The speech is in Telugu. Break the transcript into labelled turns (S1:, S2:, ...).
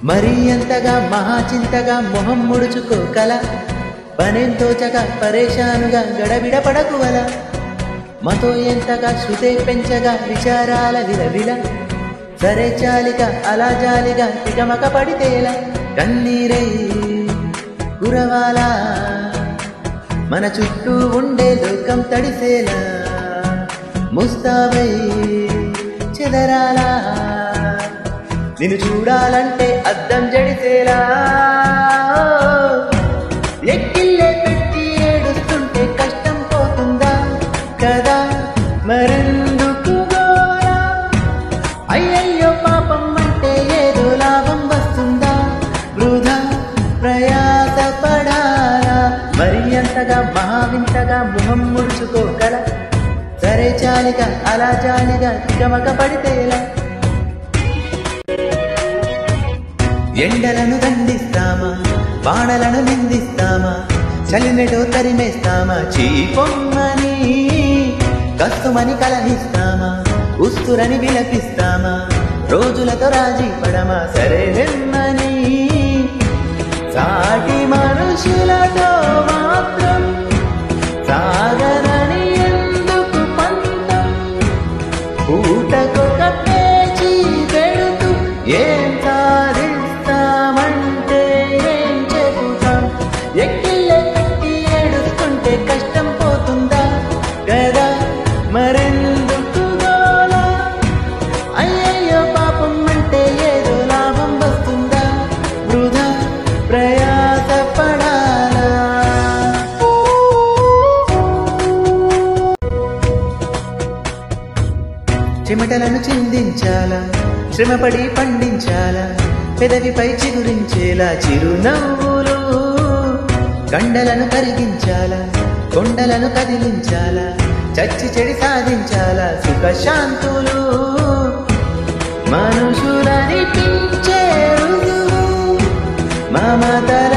S1: మరీ ఎంతగా మహాచింతగా మొహం ముడుచుకోకల పనేంతో చక పరేషానుగా గడబిడపడకువల మతో ఎంతగా శృతే పెంచగా విచారాల విలవిల సరే చాలిక అలా జాలిగా తికమక పడితేలా కన్నీరై కురవాలా మన చుట్టూ ఉండే లోకం తడిసేలా ముస్తాబై చెదరాలా నిన్ను చూడాలంటే అద్దం జడిసేలా ఎక్కిల్లే పెట్టి ఏడుస్తుంటే కష్టం పోతుందా కదా మరెందుకు గోరా అయ్యయ్యో పాపం అంటే ఏదో లాభం వస్తుందా వృధా ప్రయాస పడాలా మరి అంతగా మహావింతగా మొహం ముడుచుకోగల సరే చాలిగా అలా జాలిగా తికమక పడితేలా ఎండలను దండిస్తామా బాణలను నిందిస్తామా చలినెటో తరిమేస్తామా చీపొమ్మని కస్తుమని కలహిస్తామా ఉస్తురని విలపిస్తామా రోజులతో రాజీ పడమా సరే నెమ్మని సాటి మనుషులతో మాత్రం సాగరని ఎందుకు పంతం పూటకొక పేచి పెడుతూ ఏం సాధిస్తామంటే ఏం చెబుతాం ఎక్కిల్లే పెట్టి ఏడుస్తుంటే కష్టం పోతుందా కదా మరెందుకు గోలా అయ్యయ్యో పాపం అంటే ఏదో లాభం వస్తుందా వృధా ప్రయాస పడాలా చెమటలను చిందించాలా శ్రమపడి పండించాలా పెదవిపై చిగురించేలా చిరునవ్వులు కండలను కరిగించాలా కొండలను కదిలించాలా చచ్చి చెడి సాధించాలా సుఖశాంతులు మనుషులని పించే రుజువు మమతల